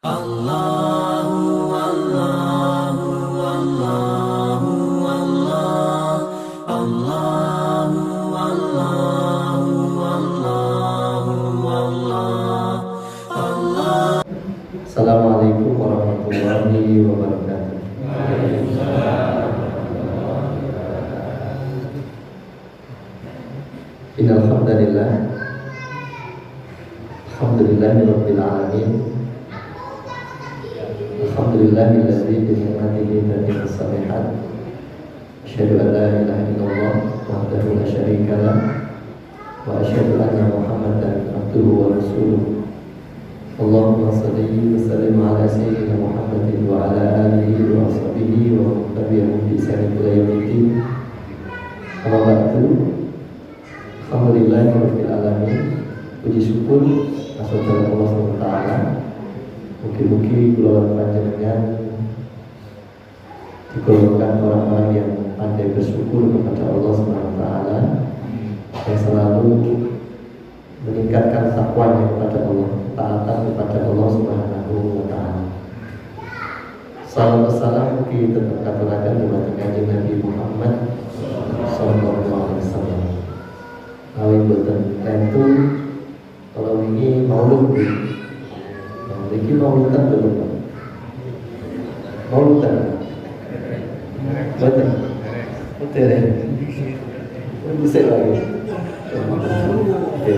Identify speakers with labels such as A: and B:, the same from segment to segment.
A: Allahu Allahu Allahu Allah Allahu Allahu Allahu Allah Allah.
B: Assalamualaikum warahmatullahi wabarakatuh. Innal hamdalillah alhamdulillahirabbil alamin. Alhamdulillahilladzi bi ni'matihi tatimmus shalihat. Asyhadu an la ilaha illallah wahdahu la syarika lah wa asyhadu anna Muhammadan abduhu wa rasuluh. Allahumma salli wa sallim ala sayyidina Muhammadin wa ala alihi wa ashabihi wa man tabi'ahum bi ihsan ila yaumiddin. Amma ba'du. Alhamdulillahirabbil alamin. Puji syukur kepada Allah SWT. Mugi-mugi kula panjenengan digolongkan orang-orang yang pandai bersyukur kepada Allah SWT, yang selalu meningkatkan takwanya kepada Allah, taatan kepada Allah Subhanahu wa taala. Salam wassalam mugi tetap katuraken dumateng Kanjeng Nabi Muhammad sallallahu alaihi wasallam. Awi boten tentu kalau ini maulud. Nah, iki mauludan belum. Mauludan. Boten. Boten. Bisa lagi. Oke.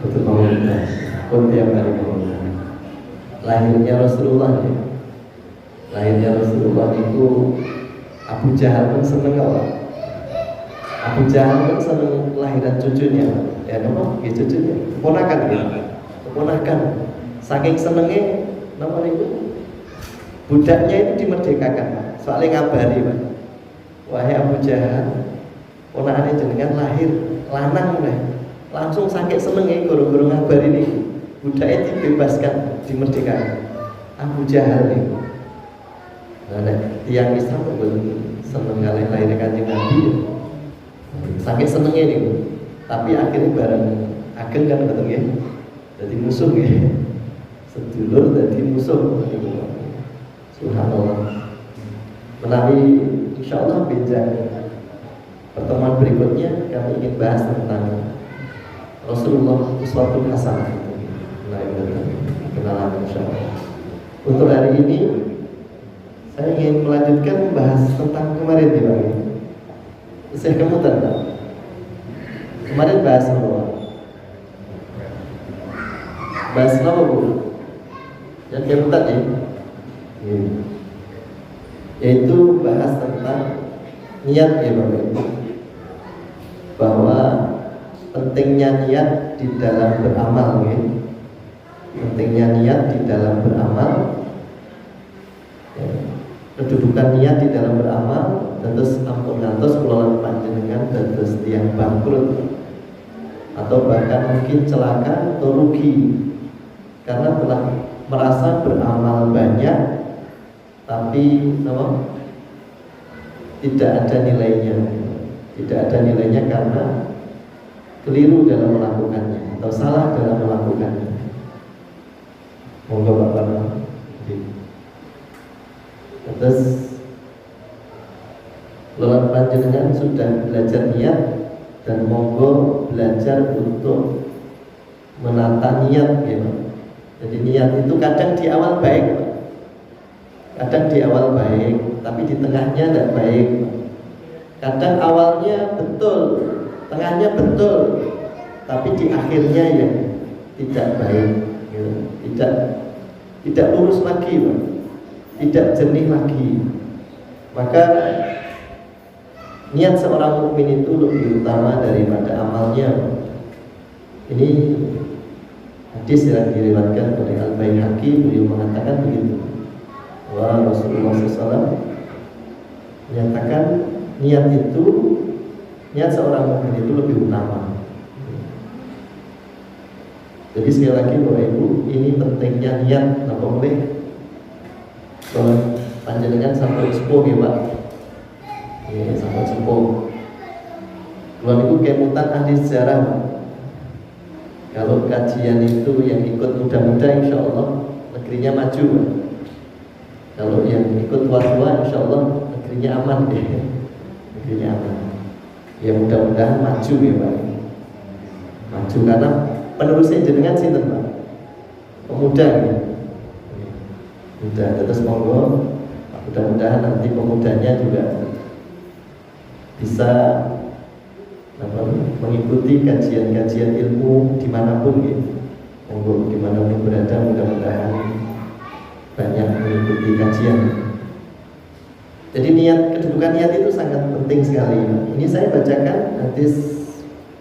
B: Betul mauludan. Pun tiap hari mauludan. Lahirnya Rasulullah ya. Lahirnya Rasulullah itu Abu Jahal pun seneng kok. Abu Jahal pun seneng lahiran cucunya. Ya nama, ya cucunya. Keponakan gitu. Keponakan. Saking senengnya nama itu budaknya itu dimerdekakan. Soalnya ngabari Pak. Wahai Abu Jahal, ponakane jenengan lahir lanang mulai. Langsung saking senengnya goro-goro ngabari ini. Budaknya dibebaskan, dimerdekakan. Abu Jahal nih. Nah, tiang Islam belum seneng kali lahir Kanjeng Nabi. Saking senengnya nih. Tapi akhirnya bareng ageng kan ketemu ya. Jadi musuh ya. Sedulur jadi musuh. Subhanallah. Menawi insyaallah bincang pertemuan berikutnya kami ingin bahas tentang Rasulullah uswatun hasanah. Kenalan insyaallah. Untuk hari ini saya ingin melanjutkan membahas tentang kemarin ya Pak. Saya kemudian tak? Kemarin bahas apa? Bahas apa Bu? Yang kemudian ya? Yaitu bahas tentang niat ya Bapak. Bahwa pentingnya niat di dalam beramal ya. Pentingnya niat di dalam beramal ya. Kedudukan niat di dalam beramal tentu ampun ngantos kula panjenengan dados tiyang bangkrut atau bahkan mungkin celaka atau rugi karena telah merasa beramal banyak tapi tidak ada nilainya, karena keliru dalam melakukannya atau salah dalam melakukannya. Monggo Bapak. Terus lawan panjenengan sudah belajar niat dan monggo belajar untuk menata niat ya. Jadi niat itu kadang di awal baik, kadang di awal baik, tapi di tengahnya tidak baik. Kadang awalnya betul, tengahnya betul, tapi di akhirnya ya tidak baik, ya. Tidak lurus lagi, Pak. Tidak jernih lagi. Maka niat seorang mukmin itu lebih utama daripada amalnya. Ini hadis yang diriwayatkan oleh Al-Baihaqi, beliau mengatakan begitu. Wah, Rasulullah SAW menyatakan niat seorang mukmin itu lebih utama. Jadi sekali lagi Bapak Ibu, ini pentingnya niat. Apa boleh? Kalau panjenengan sampai sepuh ya Pak. Ya, sampai sepuh. Kalau itu kemutan ahli sejarah Pak. Kalau kajian itu yang ikut muda-muda insya Allah negerinya maju. Kalau yang ikut tua-tua, insya Allah negerinya aman deh. Negerinya aman. Ya mudah-mudahan maju ya Pak. Maju karena penerusnya jenengan sinten Pak? Pemuda ya. Muda, terus monggo mudah-mudahan nanti pemudanya juga bisa mengikuti kajian-kajian ilmu dimanapun gitu. Monggo dimanapun berada, mudah-mudahan banyak mengikuti kajian. Jadi kedudukan niat itu sangat penting sekali. Ini saya bacakan hadis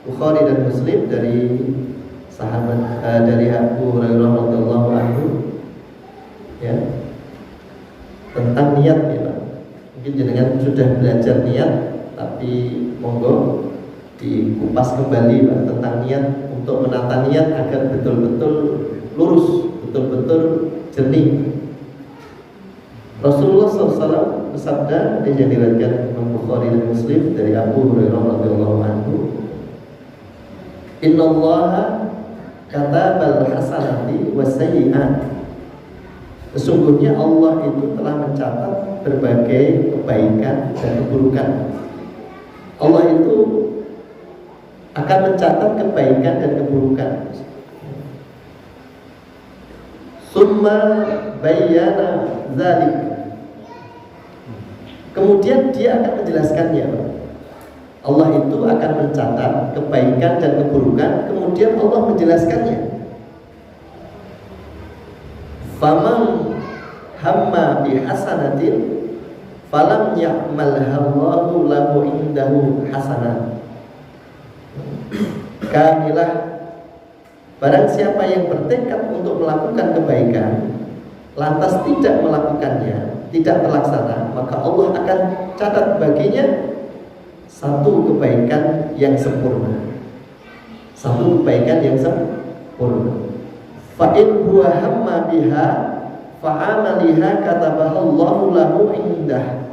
B: Bukhari dan Muslim dari sahabat dari Abu Hurairah radhiyallahu anhu ya, tentang niat ya. Mungkin jenengan sudah belajar niat, tapi monggo dikupas kembali Pak, tentang niat untuk menata niat agar betul-betul lurus, betul-betul jernih. Rasulullah SAW bersabda yang diriwayatkan Imam Bukhari dan Muslim dari Abu Hurairah radhiyallahu anhu, Innallaha katabal hasanati wasayyi'at. Sesungguhnya Allah itu telah mencatat berbagai kebaikan dan keburukan. Allah itu akan mencatat kebaikan dan keburukan. Summa bayyana dzalik. Kemudian dia akan menjelaskannya. Allah itu akan mencatat kebaikan dan keburukan, kemudian Allah menjelaskannya. Faman hamma bi hasanatin falam ya'malha Allahu lahu indahu hasanah kamilah. Barang siapa yang bertekad untuk melakukan kebaikan lantas tidak melakukannya, tidak terlaksana, maka Allah akan catat baginya satu kebaikan yang sempurna. Satu kebaikan yang sempurna. Fa in huwa hamma biha fa amaliha katabaha Allahu lahu indah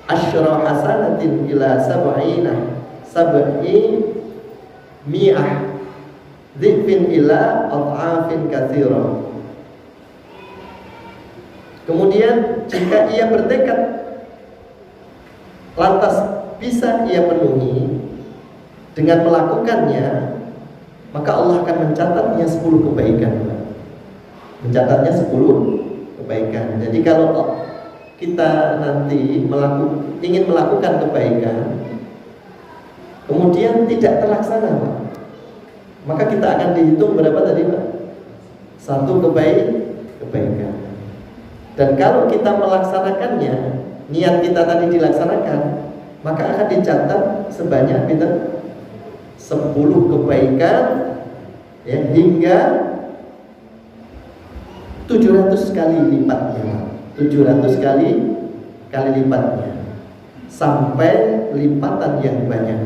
B: asyra hasanatin ila sab'i mi'ah dhifin ila ad'afin katsira. Kemudian jika ia bertekad lantas bisa ia penuhi dengan melakukannya, maka Allah akan mencatatnya 10 kebaikan. Mencatatnya 10 kebaikan. Jadi kalau kita nanti ingin melakukan kebaikan kemudian tidak terlaksana Pak, maka kita akan dihitung berapa tadi Pak? 1 kebaikan. Dan kalau kita melaksanakannya, niat kita tadi dilaksanakan, maka akan dicatat sebanyak 10 kebaikan ya, hingga 700 kali lipatnya. 700 kali lipatnya sampai lipatan yang banyak.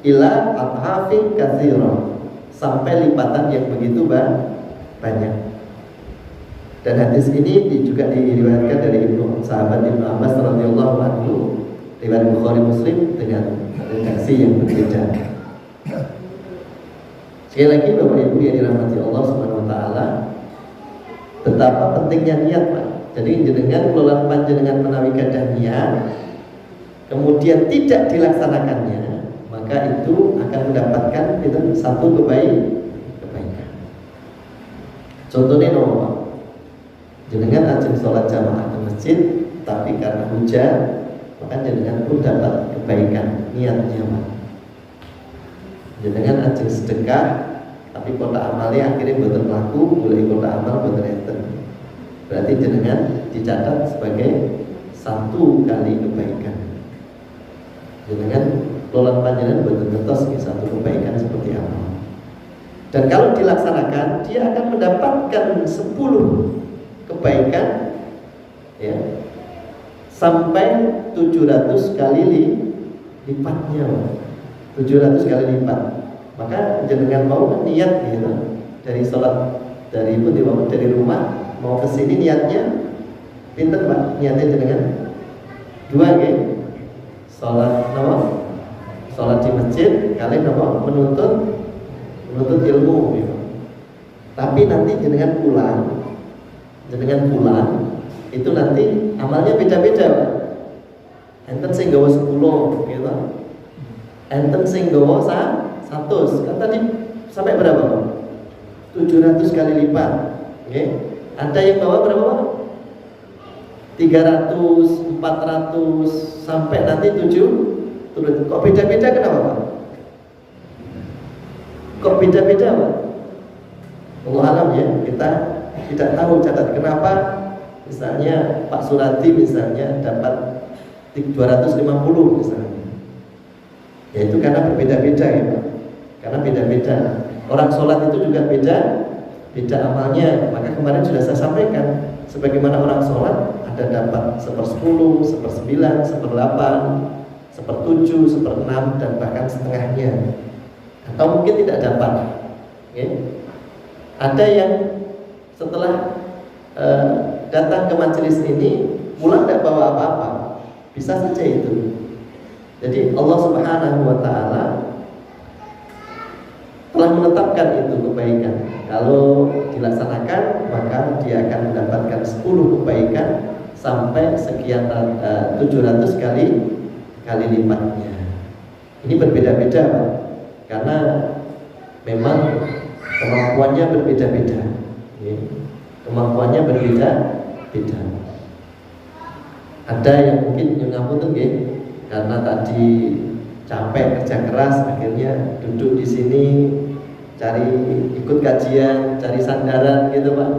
B: Ila adhafin katsira, sampai lipatan yang begitu banyak. Dan hadis ini juga diriwayatkan dari sahabat Ibnu Abbas radhiyallahu anhu, riwayat Bukhari Muslim dengan redaksi yang berbeda. Sekali lagi Bapak Ibu yang dirahmati Allah Subhanahu wa taala, betapa pentingnya niat Pak. Jadi jenengan kelola panjenengan menawi gadah niat kemudian tidak dilaksanakannya, maka itu akan mendapatkan itu 1 kebaikan. Contohnya nomor Pak, jenengan ajeng sholat jamaah ke masjid, tapi karena hujan, maka jenengan pun dapat kebaikan niatnya Pak. Jenengan ajeng sedekah, tapi kota amalnya akhirnya boten laku, mulai kota amal boten enten. Berarti jenengan dicatat sebagai 1 kali kebaikan. Jenengan lolan panjenengan boten ngertos 1 kebaikan seperti apa. Dan kalau dilaksanakan, dia akan mendapatkan 10 kebaikan ya, sampai 700 kali lipatnya. 700 kali lipat. Maka jenengan mau niat gitu dari sholat dari rumah mau ke sini niatnya pinten Pak? Niatnya jenengan 2 nggih. Sholat napa? Sholat di masjid kali napa? Menuntut ilmu gitu. Tapi nanti jenengan pulang jenengan pulang itu nanti amalnya beda-beda Pak. Enten sing gawa 10 gitu. Enten sing gawa 100. Kan tadi sampai berapa Pak? 700 kali lipat. Oke. Ada yang bawa berapa Pak? 300, 400 sampai nanti 7 turun. Kok beda-beda kenapa Pak? Kok beda-beda Pak? Allah alam ya, kita tidak tahu catat kenapa. Misalnya Pak Surati misalnya dapat 250 misalnya. Ya itu karena berbeda-beda ya Pak. Karena beda-beda. Orang sholat itu juga beda amalnya. Maka kemarin sudah saya sampaikan, sebagaimana orang sholat ada dapat 1/10, 1/9, 1/8, 1/7, 1/6 dan bahkan setengahnya. Atau mungkin tidak dapat. Okay. Ada yang setelah datang ke majelis ini pulang tidak bawa apa-apa, bisa saja itu. Jadi Allah Subhanahu wa Ta'ala telah menetapkan itu kebaikan. Kalau dilaksanakan maka dia akan mendapatkan 10 kebaikan sampai sekian 700 kali lipatnya. Ini berbeda-beda Pak, karena memang kemampuannya berbeda-beda. Kemampuannya berbeda-beda. Ada yang mungkin ngapunten nggih, karena tadi capek kerja keras akhirnya duduk di sini cari ikut kajian, cari sandaran gitu Pak.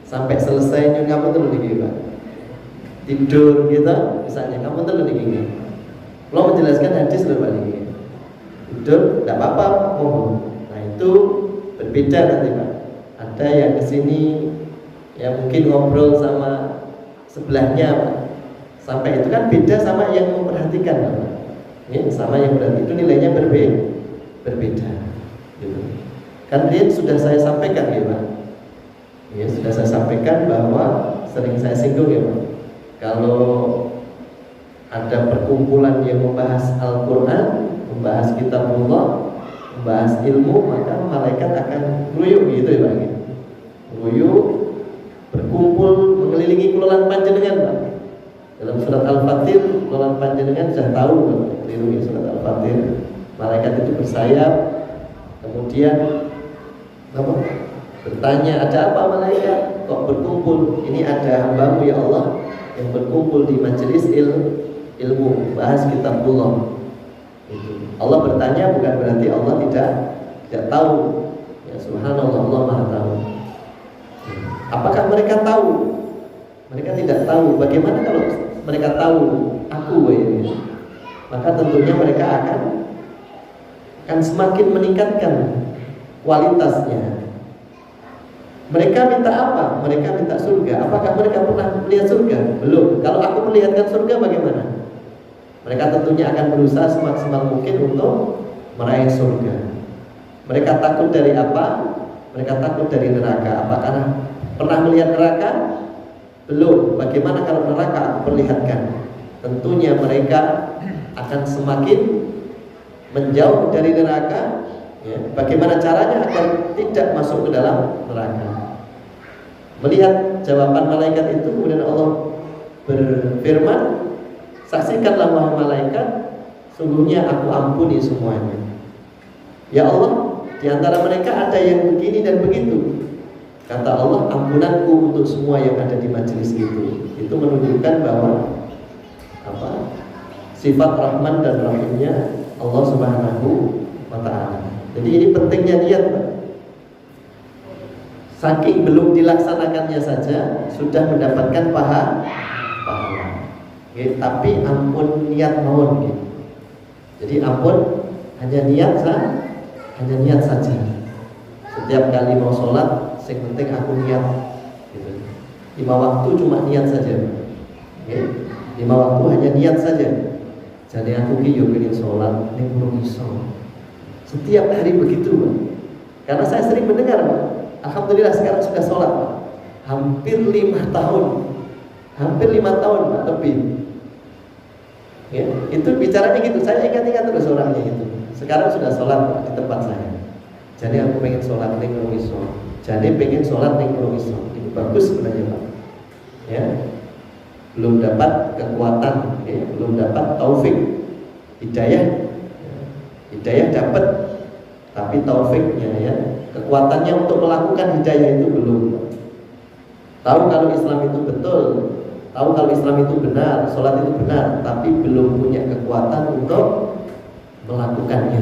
B: Sampai selesai ngapunten nggih Pak. Tidur gitu misalnya, ngapunten nggih. Kalau menjelaskan hadis lho Pak nggih. Tidur enggak apa-apa, Nah, itu berbeda nanti Pak. Ada yang kesini ya mungkin ngobrol sama sebelahnya Pak. Sampai itu kan beda sama yang memperhatikan Pak. Ya, sama yang berarti itu nilainya berbeda. Gitu. Kan dia sudah saya sampaikan ya Pak. Ya, sudah saya sampaikan bahwa sering saya singgung ya Pak. Kalau ada perkumpulan yang membahas Al-Quran, membahas kitabullah, membahas ilmu, maka malaikat akan ruyuk gitu ya Pak. Ruyuk berkumpul mengelilingi kulolan panjenengan Pak. Dalam surat Al-Fatir, kulolan panjenengan sudah tahu mengelilingi surat Al-Fatir. Malaikat itu bersayap, kemudian apa? Bertanya, ada apa malaikat? Kok berkumpul? Ini ada hambamu ya Allah yang berkumpul di majelis ilmu, bahas kitabullah. Allah bertanya bukan berarti Allah tidak tahu. Ya subhanallah, Allah Maha tahu. Apakah mereka tahu? Mereka tidak tahu. Bagaimana kalau mereka tahu aku ini? Maka tentunya mereka akan semakin meningkatkan kualitasnya. Mereka minta apa? Mereka minta surga. Apakah mereka pernah melihat surga? Belum. Kalau aku melihatkan surga bagaimana? Mereka tentunya akan berusaha semaksimal mungkin untuk meraih surga. Mereka takut dari apa? Mereka takut dari neraka. Apakah pernah melihat neraka? Belum. Bagaimana kalau neraka aku perlihatkan? Tentunya mereka akan semakin menjauh dari neraka. Ya, bagaimana caranya agar tidak masuk ke dalam neraka? Melihat jawaban malaikat itu, kemudian Allah berfirman, saksikanlah wahai malaikat, sungguhnya aku ampuni semuanya. Ya Allah, di antara mereka ada yang begini dan begitu. Kata Allah, ampunanku untuk semua yang ada di majelis itu. Itu menunjukkan bahwa sifat Rahman dan Rahimnya Allah Subhanahu wa Ta'ala. Jadi ini pentingnya niat Pak. Saking belum dilaksanakannya saja sudah mendapatkan pahala. Okay, tapi ampun niat mawon gitu. Jadi ampun hanya niat saja. Setiap kali mau sholat, yang penting aku niat. Gitu. 5 waktu cuma niat saja. Okay? 5 waktu hanya niat saja. Jadi aku ki yo pengen sholat, ning belum iso. Setiap hari begitu Pak. Karena saya sering mendengar Pak. Alhamdulillah sekarang sudah sholat Pak. Hampir 5 tahun. Hampir 5 tahun Pak lebih. Ya, itu bicaranya gitu. Saya ingat-ingat terus orangnya itu. Sekarang sudah sholat Pak, di tempat saya. Jadi aku pengen sholat ning belum iso. Jadi pengen sholat ning belum iso. bagus sebenarnya Pak. Ya, belum dapat kekuatan, ya, belum dapat taufik, hidayah, hidayah dapat, tapi taufiknya ya, kekuatannya untuk melakukan hidayah itu belum. Tahu kalau Islam itu betul, tahu kalau Islam itu benar, sholat itu benar, tapi belum punya kekuatan untuk melakukannya,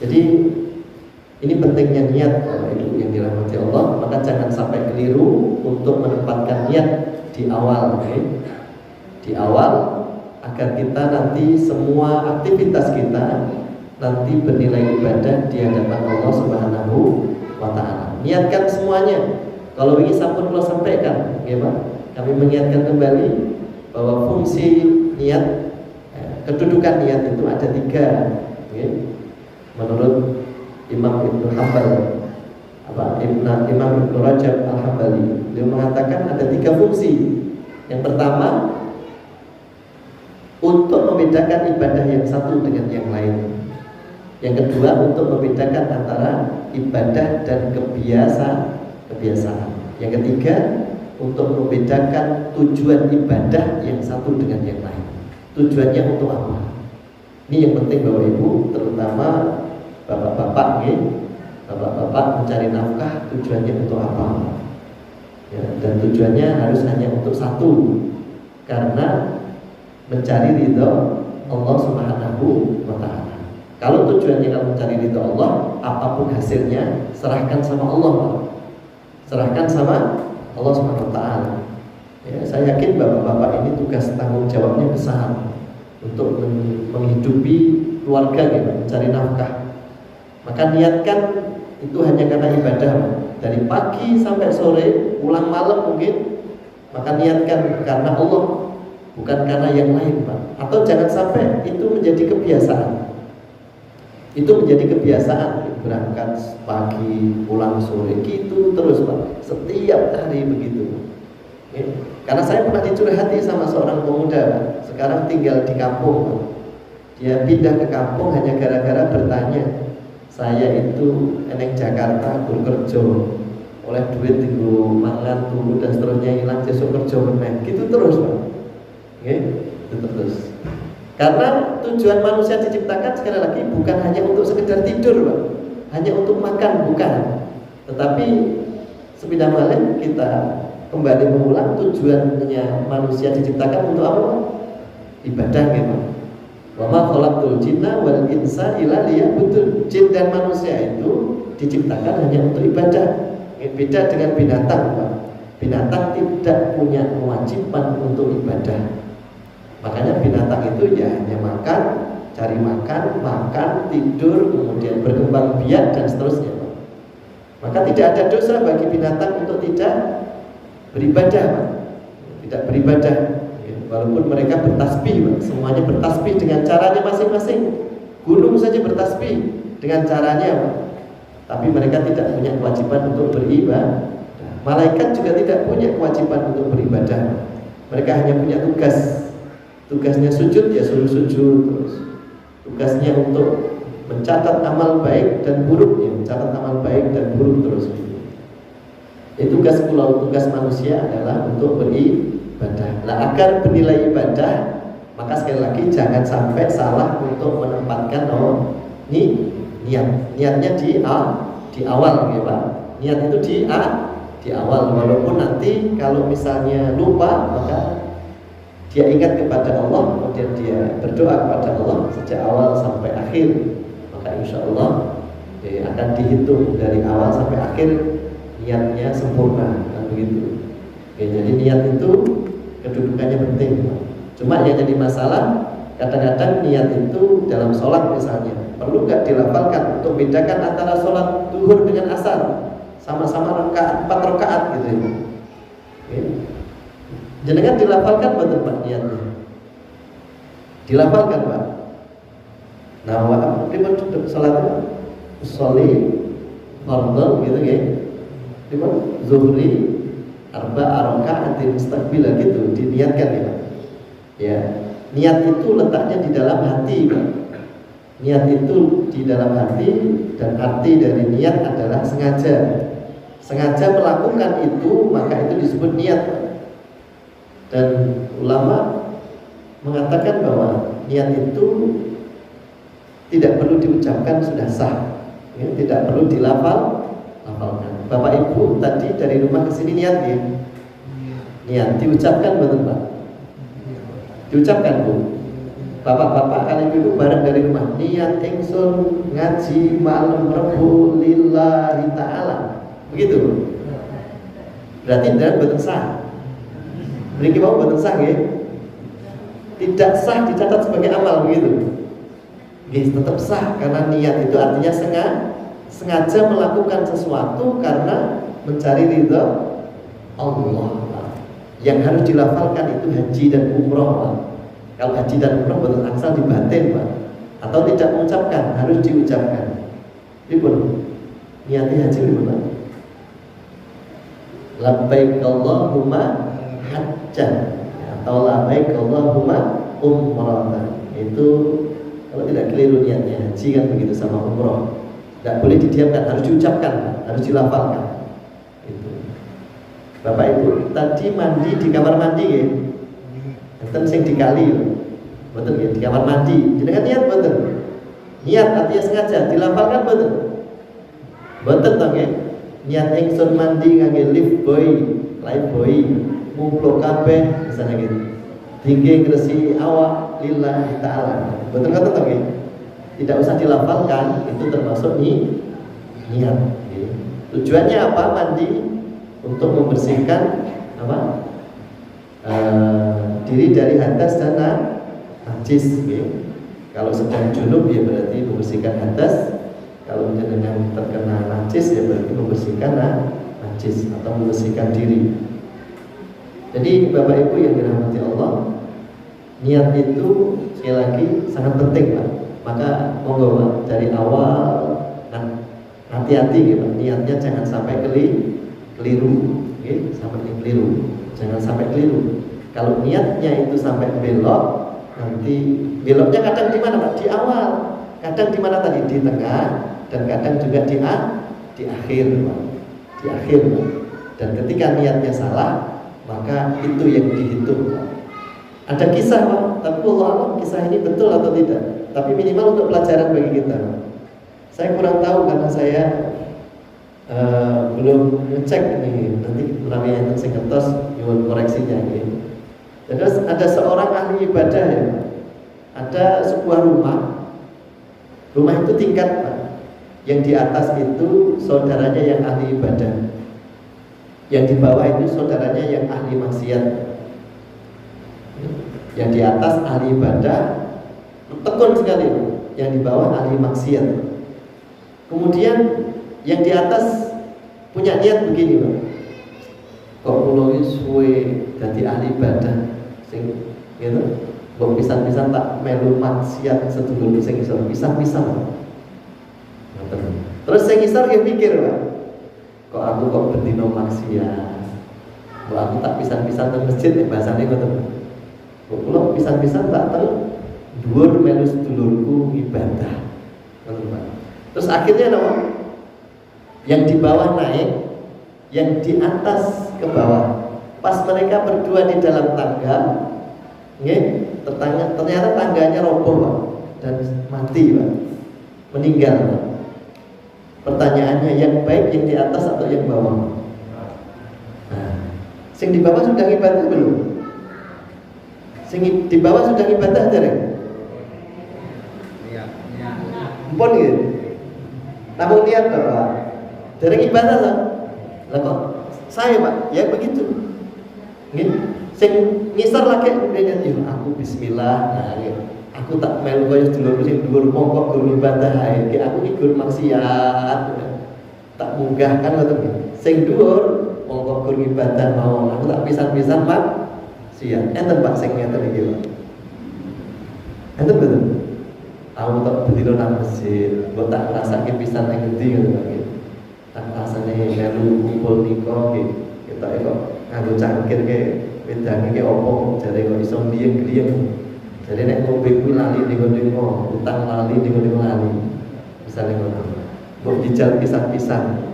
B: Jadi ini pentingnya niat itu yang dirahmati Allah. Maka jangan sampai keliru untuk menempatkan niat di awal, di awal, agar kita nanti semua aktivitas kita nanti bernilai ibadah di hadapan Allah Subhanahu wa Ta'ala. Niatkan semuanya. Kalau ini sampun Allah sampaikan, ya Pak, kami mengingatkan kembali bahwa fungsi niat, kedudukan niat itu ada 3, ya. Menurut Imam Ibnu Hanbal, Imam Ibnu Rajab Al-Hambali, dia mengatakan ada 3 fungsi. Yang pertama, untuk membedakan ibadah yang satu dengan yang lain. Yang kedua, untuk membedakan antara ibadah dan kebiasaan. Yang ketiga, untuk membedakan tujuan ibadah yang satu dengan yang lain. Tujuannya untuk apa? Ini yang penting Bapak Ibu, terutama bapak-bapak, bapak-bapak mencari nafkah, tujuannya untuk apa? Ya, dan tujuannya harus hanya untuk satu, karena mencari ridho Allah Subhanahu wa Ta'ala. Kalau tujuannya kalau mencari ridho Allah, apapun hasilnya serahkan sama Allah, serahkan sama Allah Subhanahu wa Ta'ala. Ya, saya yakin bapak-bapak ini tugas tanggung jawabnya besar untuk menghidupi keluarga, mencari nafkah. Maka niatkan itu hanya karena ibadah, dari pagi sampai sore, pulang malam mungkin. Maka niatkan karena Allah, bukan karena yang lain, Pak. Atau jangan sampai itu menjadi kebiasaan. Itu menjadi kebiasaan, berangkat pagi, pulang sore, gitu terus Pak. Setiap hari begitu. Ya. Karena saya pernah dicurhati sama seorang pemuda, Pak. Sekarang tinggal di kampung, Pak. Dia pindah ke kampung hanya gara-gara bertanya, saya itu eneng Jakarta bekerja, oleh duit tinggu mangan tunggu dan seterusnya, hilang besok kerja meneng, gitu terus Pak. Oke, itu terus. Karena tujuan manusia diciptakan sekali lagi bukan hanya untuk sekedar tidur Pak, hanya untuk makan, bukan. Tetapi sepindah balik kita kembali mengulang, tujuannya manusia diciptakan untuk apa? Ibadah memang. Wa ma khalaqtul jinna wal insa illa liya'budun. Jin dan manusia itu diciptakan hanya untuk ibadah. Beda dengan binatang, Pak. Binatang tidak punya kewajiban untuk ibadah. Makanya binatang itu ya hanya makan, cari makan, tidur, kemudian berkembang biak dan seterusnya, Pak. Maka tidak ada dosa bagi binatang untuk tidak beribadah, Pak. Tidak beribadah. Walaupun mereka bertasbih, Pak. Semuanya bertasbih dengan caranya masing-masing. Gunung saja bertasbih dengan caranya, Pak. Tapi mereka tidak punya kewajiban untuk beribadah. Malaikat juga tidak punya kewajiban untuk beribadah. Mereka hanya punya tugas. Tugasnya sujud, ya suruh sujud terus. Tugasnya untuk mencatat amal baik dan buruknya, mencatat amal baik dan buruk terus. Tugas manusia adalah untuk beribadah. Nah, agar bernilai ibadah, maka sekali lagi jangan sampai salah untuk menempatkan ini niatnya di awal, ya Pak. Niat itu di awal, walaupun nanti kalau misalnya lupa, maka dia ingat kepada Allah, kemudian dia berdoa kepada Allah sejak awal sampai akhir, maka insya Allah akan dihitung dari awal sampai akhir niatnya sempurna, kan begitu. Jadi niat itu kedudukannya penting. Cuma yang jadi masalah, kadang-kadang niat itu dalam sholat misalnya perlu nggak dilafalkan untuk bedakan antara sholat duhur dengan asar, sama-sama rakaat 4 rakaat gitu ya. Jangan dilafalkan betul Pak niatnya. Dilafalkan Pak. Nah, waktu duduk sholat usolli fardhu gitu ya. Zuhri arba'a raka'atin mustaqbilah gitu diniatkan ya Pak. Ya, niat itu letaknya di dalam hati Pak. Niat itu di dalam hati, dan arti dari niat adalah sengaja. sengaja melakukan itu, maka itu disebut niat. Dan ulama mengatakan bahwa niat itu tidak perlu diucapkan sudah sah, ya, tidak perlu dilafalkan. Bapak Ibu tadi dari rumah ke sini niat ya? Niat diucapkan betul Pak? Diucapkan Bu. Bapak-bapak kalian ibu bareng dari rumah niat ingsun ngaji malam Rebo lillahi ta'ala. Begitu. Berarti tidak betul sah. Mereka mau betul sah ya? Tidak sah dicatat sebagai amal begitu. Tetap sah karena niat itu artinya sengaja melakukan sesuatu karena mencari ridha Allah. Yang harus dilafalkan itu haji dan umroh Pak. Kalau haji dan umroh betul asal di batin Pak, atau tidak mengucapkan, harus diucapkan. Ribun niatnya haji gimana? Labbaik Allahumma hajjan atau labbaik Allahumma umratan. Itu kalau tidak keliru niatnya haji kan begitu sama umroh. Tidak boleh didiamkan, harus diucapkan, harus dilafalkan. Itu. Bapak Ibu tadi mandi di kamar mandi ya. Enten sing dikali betul ya, di kamar mandi. Jenengan niat betul. Niat artinya sengaja dilafalkan betul. Betul toh ya. Niat ingsun mandi ngangge lift boy, life boy, mumplo kabeh misalnya gitu. Tinggi gresi awak lillahi ta'ala. Betul kata toh ya. Tidak usah dilafalkan, itu termasuk niat. Ya. Tujuannya apa mandi? Untuk membersihkan apa? Diri dari hadas dan najis. Ya. Kalau sedang junub ya berarti membersihkan hadas. Kalau dengan terkena najis ya berarti membersihkan najis atau membersihkan diri. Jadi Bapak Ibu yang dirahmati Allah, niat itu sekali lagi sangat penting Pak. Maka monggo Pak, dari awal hati-hati gitu. Niatnya jangan sampai keliru, okay? Sampai keliru, jangan sampai keliru. Kalau niatnya itu sampai belok, nanti beloknya kadang di mana Pak? Di awal, kadang di mana tadi? Di tengah, dan kadang juga di akhir Pak. Di akhir Pak. Dan ketika niatnya salah, maka itu yang dihitung Pak. Ada kisah Pak, tapi Allah alam kisah ini betul atau tidak. Tapi minimal untuk pelajaran bagi kita. Saya kurang tahu karena saya belum ngecek ini. Nanti namanya yang ngetos nyuwun koreksinya gitu. Terus ada seorang ahli ibadah ya. Ada sebuah rumah. Rumah itu tingkat Pak. Yang di atas itu saudaranya yang ahli ibadah. Yang di bawah itu saudaranya yang ahli maksiat. Yang di atas ahli ibadah, tekun sekali. Yang di bawah ahli maksiat. Kemudian yang di atas punya niat begini Pak. Kok kula iki suwe dadi ahli ibadah sing gitu. Kok pisan-pisan tak melu maksiat sedulur sing iso pisan-pisan. Terus sing isor ya mikir Pak. Kok aku kok bendino maksiat. Kok aku tak pisan-pisan teng masjid nek bahasane ngoten. Kok kula pisan-pisan tak teng dhuwur melu sedulurku ibadah. Ngoten Pak. Terus akhirnya apa? Yang di bawah naik, yang di atas ke bawah. Pas mereka berdua di dalam tangga, ternyata tangganya roboh Pak, dan mati Pak, meninggal Pak. Pertanyaannya yang baik yang di atas atau yang bawah? Nah, sing di bawah sudah ibadah belum? Sing di bawah sudah ibadah dereng? Iya. Mpun gitu. Namun lihat Pak, dereng ibadah lah. Lah kok saya Pak, ya begitu. Nggih, sing ngisor lagi kemudian ya aku bismillah. Nah, aku tak melu kaya sedulur sing dhuwur mongko guru ibadah ae. Aku iki guru maksiat. Tak munggah kan ngoten. Sing dhuwur mongko guru ibadah mau. Aku tak pisan-pisan Pak. Siap. Enten Pak sing ngeten iki Pak. Enten betul. Aku tak bendino nang masjid, mbok tak ngrasake pisan ning endi ngono Pak. Tak rasane melu kumpul nika nggih. Ketoke kok nganggo cangkir ke wedange ke opo jare kok iso gliyeng-gliyeng. Jadi nek ngombe kuwi lali ning-ning utang lali ning-ning lali. Misale ngono. Mbok dijal pisan-pisan.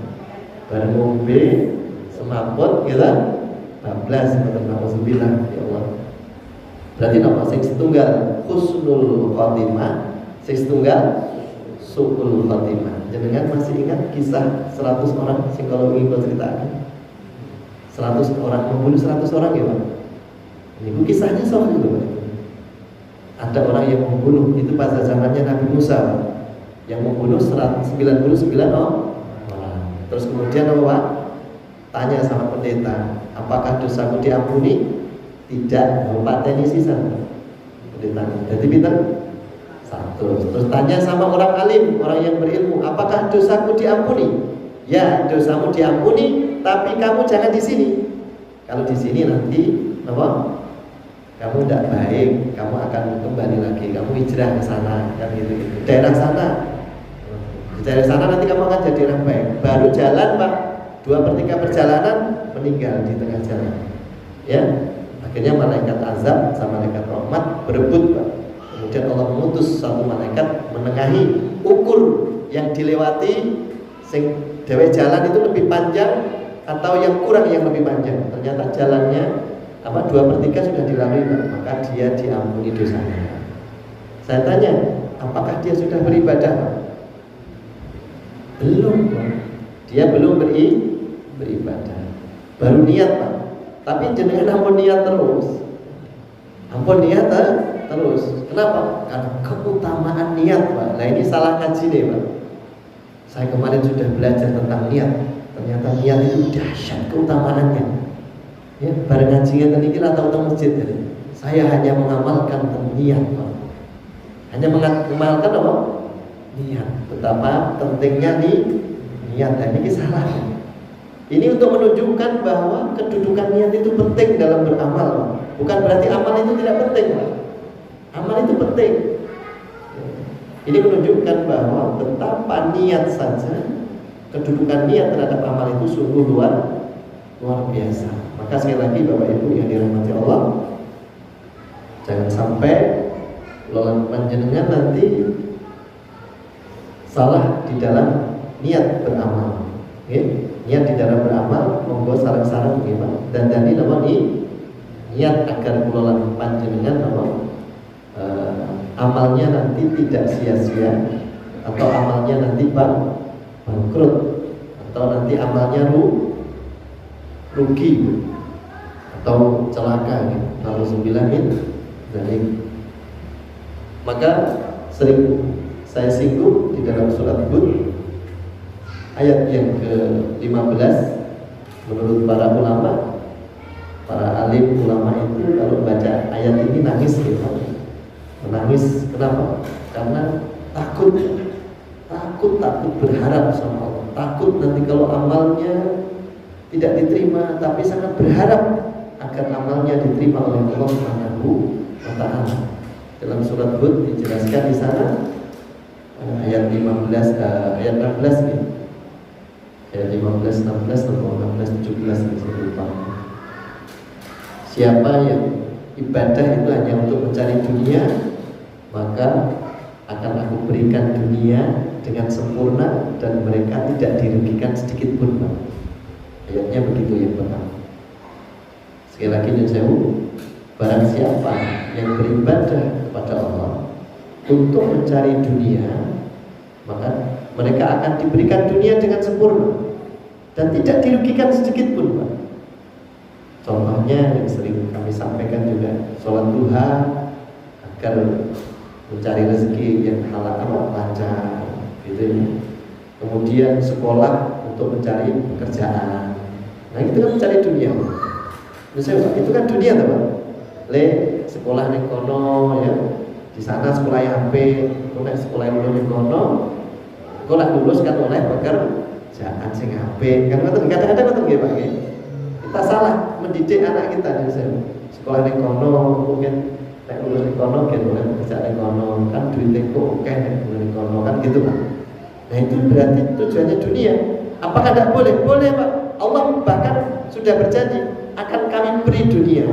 B: bareng ngombe semaput gitu bablas alhamdulillah ya Allah. Berarti napa sing setunggal husnul khotimah, sing setunggal su'ul khotimah. Jenengan masih ingat kisah 100 orang sing kalau ingin ceritakan? 100 orang membunuh 100 orang ya Pak. Ini kisahnya soal itu Pak. Ada orang yang membunuh, itu pada zamannya Nabi Musa Pak. Yang membunuh 199 orang. Terus kemudian apa Pak? Tanya sama pendeta, apakah dosaku diampuni? Tidak, pateni sisa pendeta. Jadi pinter? 1. Terus tanya sama orang alim, orang yang berilmu, apakah dosaku diampuni? Ya, dosamu diampuni, tapi kamu jangan di sini. Kalau di sini nanti apa? Kamu tidak baik, kamu akan kembali lagi, kamu hijrah ke sana, kan gitu. Daerah sana, di daerah sana nanti kamu akan jadi orang baik. Baru jalan Pak, 2/3 perjalanan meninggal di tengah jalan. Ya, akhirnya malaikat azab sama malaikat rahmat berebut Pak. Kemudian Allah mengutus satu malaikat menengahi ukur yang dilewati, sing dewe jalan itu lebih panjang atau yang kurang yang lebih panjang. Ternyata jalannya 2/3 sudah dilalui Pak, maka dia diampuni dosanya. Saya tanya, apakah dia sudah beribadah Pak? Belum Pak. Dia belum beribadah. Baru niat Pak. Tapi jenengan ampun niat terus. Ampun niat terus. Kenapa? Karena keutamaan niat Pak. Nah ini salah ngaji nih Pak. Saya kemarin sudah belajar tentang niat. Ternyata niat itu dahsyat keutamaannya. Ya, bareng ngaji tadi kira tahu tentang masjid jadi. Saya hanya mengamalkan niat Pak. Hanya mengamalkan apa? Niat. Betapa pentingnya niat. Nah, ini salah. Ini untuk menunjukkan bahwa kedudukan niat itu penting dalam beramal. Bukan berarti amal itu tidak penting Pak. Amal itu penting. Ini menunjukkan bahwa betapa niat saja, kedudukan niat terhadap amal itu sungguh luar biasa. Maka sekali lagi Bapak Ibu yang dirahmati Allah, jangan sampai lawan panjenengan nanti salah di dalam niat beramal. Okay? Niat di dalam beramal membuat sarang-sarang bagaimana? Dan tadi nama niat agar lawan panjenengan amalnya nanti tidak sia-sia, atau amalnya nanti bangkrut, atau nanti amalnya rugi atau celaka gitu. Kalau 9 dari maka sering saya singgung di dalam surat Hud ayat yang ke-15. Menurut para ulama, para alim ulama itu kalau baca ayat ini nangis gitu. Menangis kenapa? Karena takut berharap sama Allah. Takut nanti kalau amalnya tidak diterima, tapi sangat berharap agar amalnya diterima oleh Allah Subhanahu wa taala. Dalam surat Hud dijelaskan di sana ayat 15 ayat 16 nih. Ayat 15, 16 atau 16, 17 lupa. Siapa yang ibadah itu hanya untuk mencari dunia, maka akan aku berikan dunia dengan sempurna dan mereka tidak dirugikan sedikit pun. Ayatnya begitu yang pertama. Sekali lagi nyusewu, barang siapa yang beribadah kepada Allah untuk mencari dunia, maka mereka akan diberikan dunia dengan sempurna dan tidak dirugikan sedikit pun Pak. Contohnya yang sering kami sampaikan juga, sholat duha agar mencari rezeki yang halal lancar gitu ya. Kemudian sekolah untuk mencari pekerjaan. Nah itu kan mencari dunia. Misalnya itu kan dunia teman. Sekolah ning kono ya. Di sana sekolah yang HP, sekolah yang belum kono. Sekolah lulus kan oleh pekerjaan sing HP. Kan kadang-kadang ngoten nggih Pak nggih. Kita salah mendidik anak kita misalnya. Sekolah ning kono mungkin nek lulus ning kono kan oleh pekerjaan ning kono, kan duitnya kok oke nek ning kono kan gitu Pak. Nah itu berarti tujuannya dunia. Apakah tidak boleh? Boleh Pak. Allah bahkan sudah berjanji akan kami beri dunia.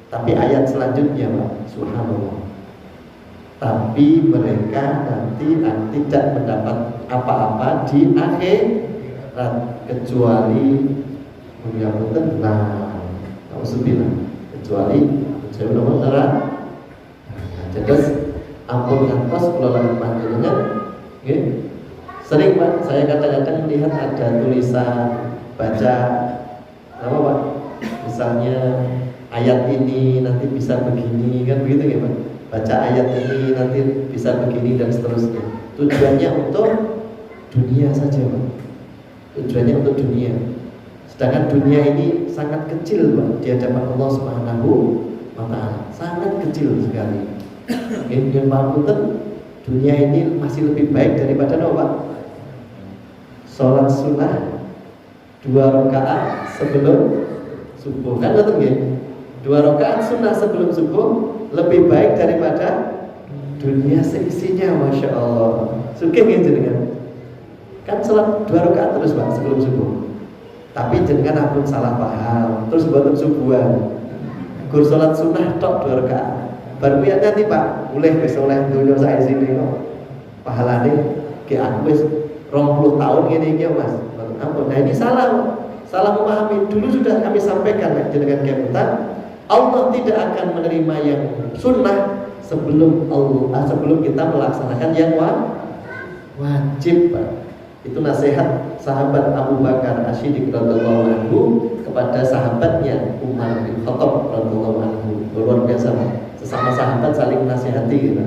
B: Tapi ayat selanjutnya Pak, subhanallah. Tapi mereka nanti tidak mendapat apa-apa di kecuali menyampaikan nauzubillah kecuali jauh nomor terang. Jadi ampun kantos kula lan panjenengan nggih. Sering Pak, saya kadang-kadang melihat ada tulisan baca apa Pak? Misalnya ayat ini nanti bisa begini kan begitu ya Pak? Baca ayat ini nanti bisa begini dan seterusnya. Tujuannya untuk dunia saja Pak. Tujuannya untuk dunia. Sedangkan dunia ini sangat kecil Pak di hadapan Allah Subhanahu wa taala. Sangat kecil sekali. Yang panten dunia ini masih lebih baik daripada apa Pak? Sholat sunnah 2 rakaat sebelum subuh kan betul nggih? 2 rakaat sunnah sebelum subuh lebih baik daripada dunia seisinya, masya Allah. Sugih nggih jenengan? Kan sholat 2 rakaat terus Pak sebelum subuh. Tapi jenengan ampun salah paham, terus boten subuhan. Gur sholat sunnah tok 2 rakaat. Baru ya nanti Pak, boleh wis oleh dunia saya sini kok. Pahalane ki aku wis 20 tahun ini Mas. Ampun. Nah ini salah memahami. Dulu sudah kami sampaikan dengan kemutan, Allah tidak akan menerima yang sunnah sebelum kita melaksanakan yang wajib Pak. Itu nasihat sahabat Abu Bakar As-Siddiq radhiyallahu anhu kepada sahabatnya Umar bin Khattab radhiyallahu anhu. Luar biasa Pak. Sesama sahabat saling menasihati gitu.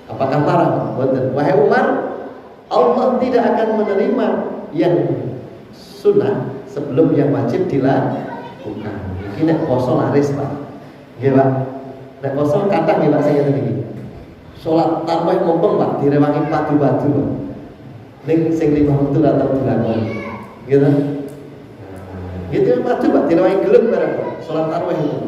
B: Apakah marah? Wahai Umar, Allah tidak akan menerima yang sunnah sebelum yang wajib dilakukan. Ini nek poso laris Pak. Nggih Pak. Nek poso kathah nggih Pak saya niki. Salat tarawih mumpung Pak direwangi padu-padu Pak. Ning sing 5 waktu ra tau dilakoni. Gitu. Gitu padu Pak direwangi gelem barang Pak. Salat tarawih itu.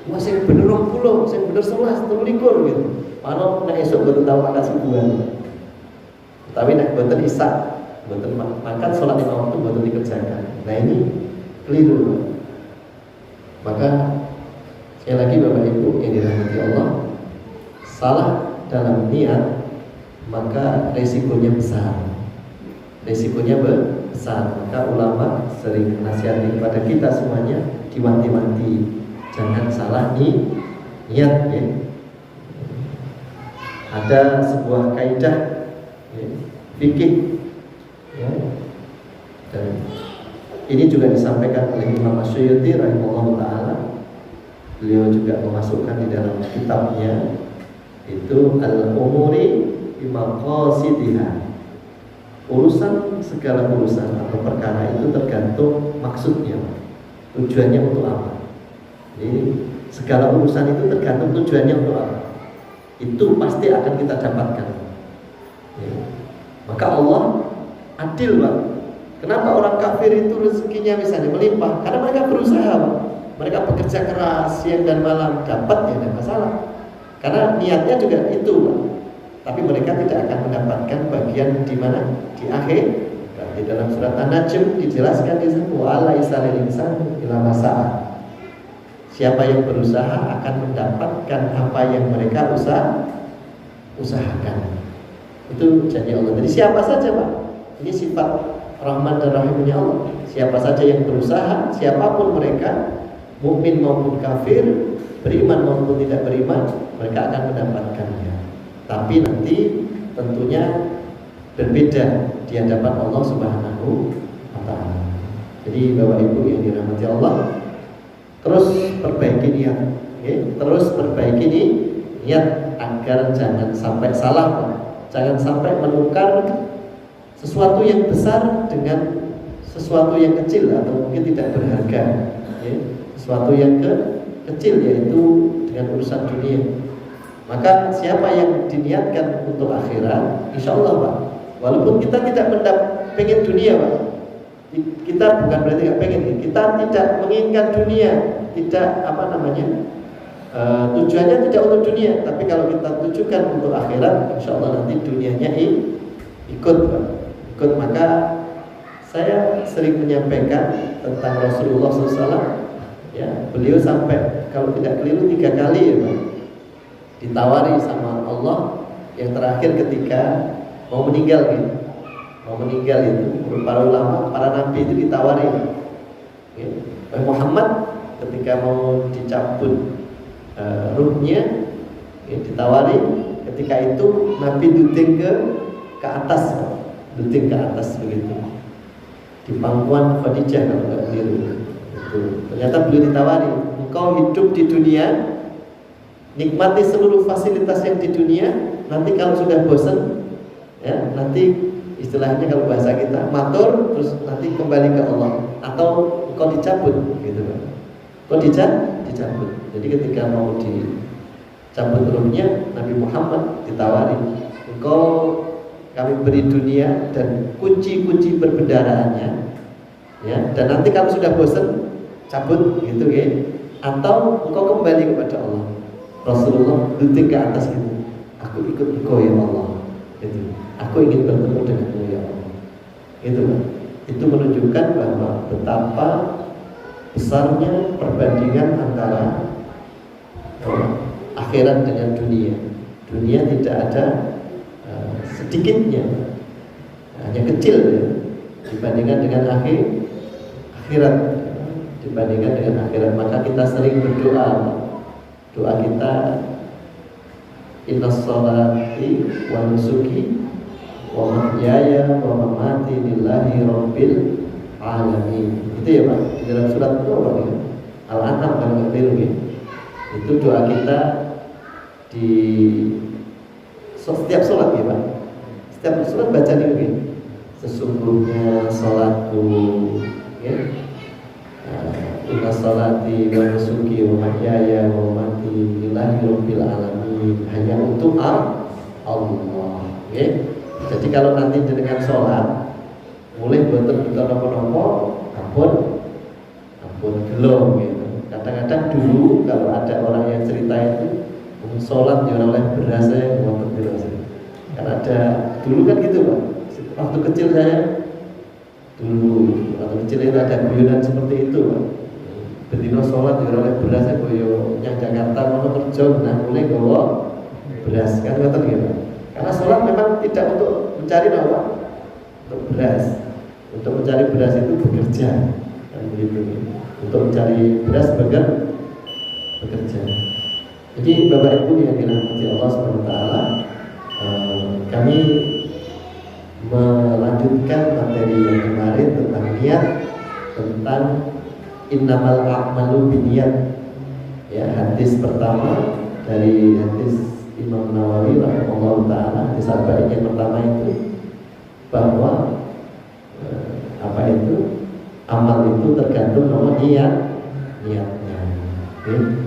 B: Wah sing bener 20, sing bener 11, 23 gitu. Mano nek esuk boten tau makan subuhan. Tapi nek boten isak, boten makan sholat 5 waktu boten dikerjakan. Nah ini keliru. Maka sekali lagi Bapak Ibu yang dirahmati Allah, salah dalam niat maka resikonya besar. Resikonya besar. Maka ulama sering menasihati kepada kita semuanya diwanti-wanti, jangan salah niat ya. Ada sebuah kaidah fikih ya. Dan ini juga disampaikan oleh Imam Asy'ari rahimahullah taala. Beliau juga memasukkan di dalam kitabnya itu al-umuri bimaqasidiha. Segala urusan atau perkara itu tergantung maksudnya. Tujuannya untuk apa? Jadi segala urusan itu tergantung tujuannya untuk apa. Itu pasti akan kita dapatkan ya. Maka Allah adil Pak. Kenapa orang kafir itu rezekinya misalnya melimpah? Karena mereka berusaha Pak. Mereka bekerja keras siang dan malam, dapat ya, tidak masalah. Karena niatnya juga itu Pak. Tapi mereka tidak akan mendapatkan bagian di mana? Di akhir. Di dalam surat An-Najm dijelaskan di sana wa laisa lil insani illa ma sa'a. Siapa yang berusaha akan mendapatkan apa yang mereka usahakan. Itu janji Allah. Jadi siapa saja Pak, ini sifat Rahman dan Rahimnya Allah. Siapa saja yang berusaha, siapapun mereka, mukmin maupun kafir, beriman maupun tidak beriman, mereka akan mendapatkannya. Tapi nanti tentunya berbeda di hadapan Allah Subhanahu wa taala. Jadi Bapak Ibu yang dirahmati Allah, terus perbaiki niat, okay? Terus perbaiki niat agar jangan sampai salah, Pak. Jangan sampai menukar sesuatu yang besar dengan sesuatu yang kecil atau mungkin tidak berharga, okay? Sesuatu yang kecil yaitu dengan urusan dunia. Maka siapa yang diniatkan untuk akhirat, insya Allah Pak, walaupun kita tidak pengen dunia Pak, kita bukan berarti nggak pengen, kita tidak menginginkan dunia, tidak tujuannya tidak untuk dunia, tapi kalau kita tujukan untuk akhirat, insya Allah nanti dunianya ikut Pak. Ikut. Maka saya sering menyampaikan tentang Rasulullah SAW, ya, beliau sampai kalau tidak keliru 3 kali ya Pak, ditawari sama Allah yang terakhir ketika mau meninggal gitu. mau meninggal itu, para ulama, para nabi itu ditawari, ya. Muhammad ketika mau dicabut ruhnya, ya, ditawari. Ketika itu Nabi duding ke atas, duding ke atas begitu. Di pangkuan Khadijah kalau nggak keliru. Itu. Ternyata beliau ditawari, engkau hidup di dunia, nikmati seluruh fasilitas yang di dunia. Nanti kalau sudah bosan, ya, nanti istilahnya kalau bahasa kita matur, terus nanti kembali ke Allah. Atau engkau dicabut, gitu kan? Engkau dicabut. Jadi ketika mau dicabut ruhnya, Nabi Muhammad ditawari, engkau kami beri dunia dan kunci-kunci perbendaharaannya, ya. Dan nanti kalau sudah bosan, cabut, gitu ya. Atau engkau kembali kepada Allah. Rasulullah duduk ke atas gitu. Aku ikut engkau ya Allah. Gitu. Aku ingin bertemu denganmu ya Allah. Gitu kan. Itu menunjukkan bahwa betapa besarnya perbandingan antara akhirat dengan dunia. Dunia tidak ada sedikitnya, hanya kecil ya, dibandingkan dengan akhirat. Dibandingkan dengan akhirat, maka kita sering berdoa. Doa kita, inna sholati wa nusuki wa mahyaya wa mamati lillahi rabbil alamin. Itu ya Pak, di dalam surat itu apa ya? Al-An'am kalau nggak keliru ya. Itu doa kita di setiap sholat ya Pak. Setiap sholat baca ini, sesungguhnya sholatku, ya, inna sholati wa nusuki wa mahyaya wa mamati lillahi rabbil alamin, hanya untuk Allah, ya. Jadi kalau nanti dengan sholat mulai boten kita nopo-nopo, ampun gelom gitu. Kadang-kadang dulu kalau ada orang yang cerita itu sholat ya oleh berasnya boten beras. Kan ada dulu kan gitu Pak. Waktu kecil saya waktu kecil itu ada guyonan seperti itu Pak. Betina sholat ya oleh berasnya boyo yang Jakarta mau kerja nah mulai gawa beras kan ngoten gitu. Karena sholat memang tidak untuk mencari apa? Untuk beras. Untuk mencari beras itu bekerja, kan begitu. Untuk mencari beras bekerja. Jadi Bapak Ibu yang dirahmati Allah SWT, kami melanjutkan materi yang kemarin tentang niat, tentang innamal a'malu binniyat. Ya, hadis pertama dari hadis Imam Nawawi rahimahullah taala, hadis arba'in yang pertama itu bahwa apa itu amal itu tergantung sama niatnya. Ya.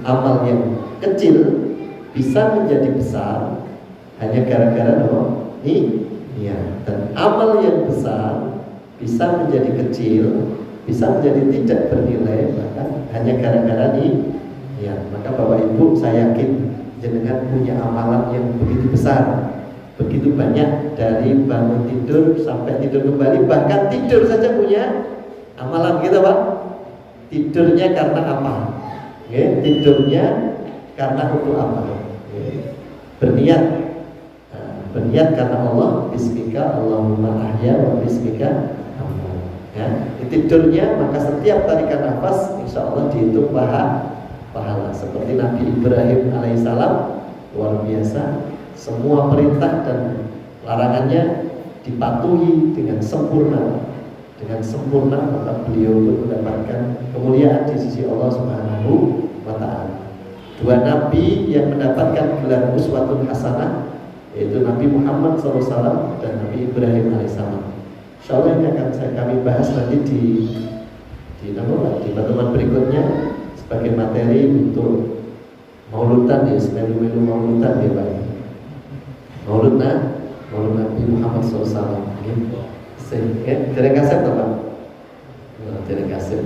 B: Amal yang kecil bisa menjadi besar hanya gara-gara niat. Dan amal yang besar bisa menjadi kecil, bisa menjadi tidak bernilai bahkan hanya gara-gara niat. Maka Bapak Ibu, saya yakin jenengan punya amalan yang begitu besar, begitu banyak, dari bangun tidur sampai tidur kembali, bahkan tidur saja punya amalan gitu Pak. Tidurnya karena apa? Ya, tidurnya karena untuk apa? Ya. Berniat karena Allah, bismika Allahumma ahya wa bismika amut. Ya, tidurnya maka setiap tarikan nafas insya Allah dihitung pahala. Seperti Nabi Ibrahim alaihissalam, luar biasa, semua perintah dan larangannya dipatuhi dengan sempurna. Dengan sempurna maka beliau pun mendapatkan kemuliaan di sisi Allah Subhanahu wa ta'ala. Dua nabi yang mendapatkan gelar uswatun hasanah, yaitu Nabi Muhammad SAW dan Nabi Ibrahim alaihissalam. Insyaallah ini akan kami bahas nanti di pertemuan berikutnya sebagai materi untuk mauludan ya, melu-melu mauludan ya Pak. Maulud Nabi Muhammad SAW. Ya, dereng kasep to Pak. Nah, dereng kasep.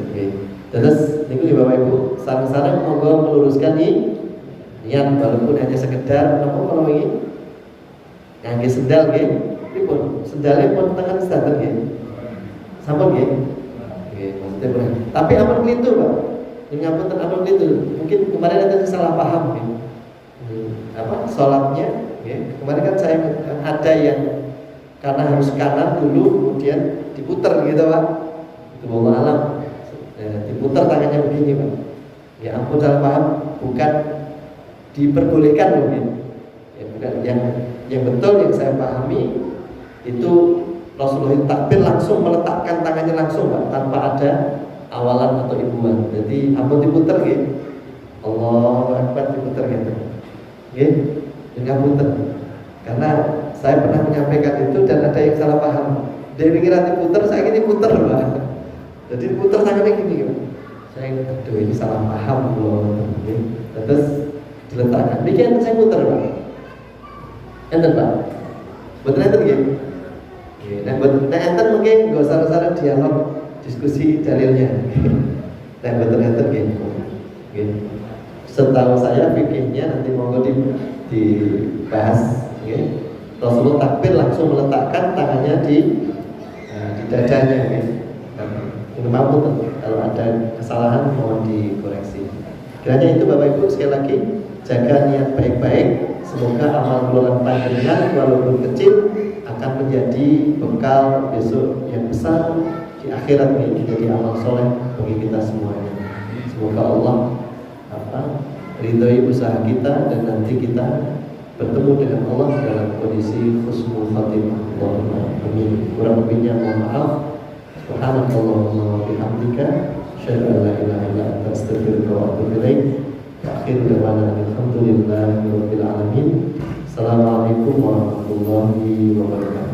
B: Terus niku ya Bapak Ibu, sareng-sareng monggo meluruskan niat walaupun hanya sekedar napa kalau ini ngangge sendal nggih. Pripun? Sendalnya pun tangan sedanten nggih. Sampun nggih. Nggih, maksudnya bener. Tapi ampun kelitu Pak. Ngapunten ampun kelitu. Mungkin kemarin ada salah paham nggih. Salatnya nggih. Kemarin kan saya ada yang karena harus kanan dulu kemudian diputar gitu Pak. Itu wallahu alam. Diputar tangannya begini Pak. Ya ampun salah paham, bukan diperbolehkan mungkin. Ya bukan yang betul yang saya pahami itu Rasulullah takbir langsung meletakkan tangannya langsung Pak, tanpa ada awalan atau ibuan. Jadi ampun diputar gitu. Allahu Akbar diputar gitu. Nggih, enggak putar. Karena saya pernah menyampaikan itu dan ada yang salah paham. Dia pikir nanti putar, saya ini putar Pak. Jadi putar tangannya gini Pak. Saya aduh ini salah paham loh. Terus diletakkan. Bikin saya putar Pak. Enten Pak. Betul enten gitu. Nah, enten mungkin gak usah dialog diskusi dalilnya. Nah, betul enten gitu. Setahu saya fikihnya nanti monggo dibahas. Rasulullah takbir langsung meletakkan tangannya di dadanya. Ini mampu kalau ada kesalahan mohon dikoreksi. Kiranya itu Bapak Ibu sekali lagi jaga niat baik-baik. Semoga amal bulan panjenengan walaupun kecil akan menjadi bekal besok yang besar di akhirat ini, menjadi amal soleh bagi kita semuanya. Semoga Allah ridhoi usaha kita dan nanti kita bertemu dengan Allah dalam kondisi husnul khatimah. Allahumma amin. Kurang lebihnya mohon maaf. Subhanallahumma wa bihamdika asyhadu an la ilaha illa anta astaghfiruka wa atubu ilaik. Akhiru da'wana alhamdulillahi rabbil alamin. Assalamualaikum warahmatullahi wabarakatuh.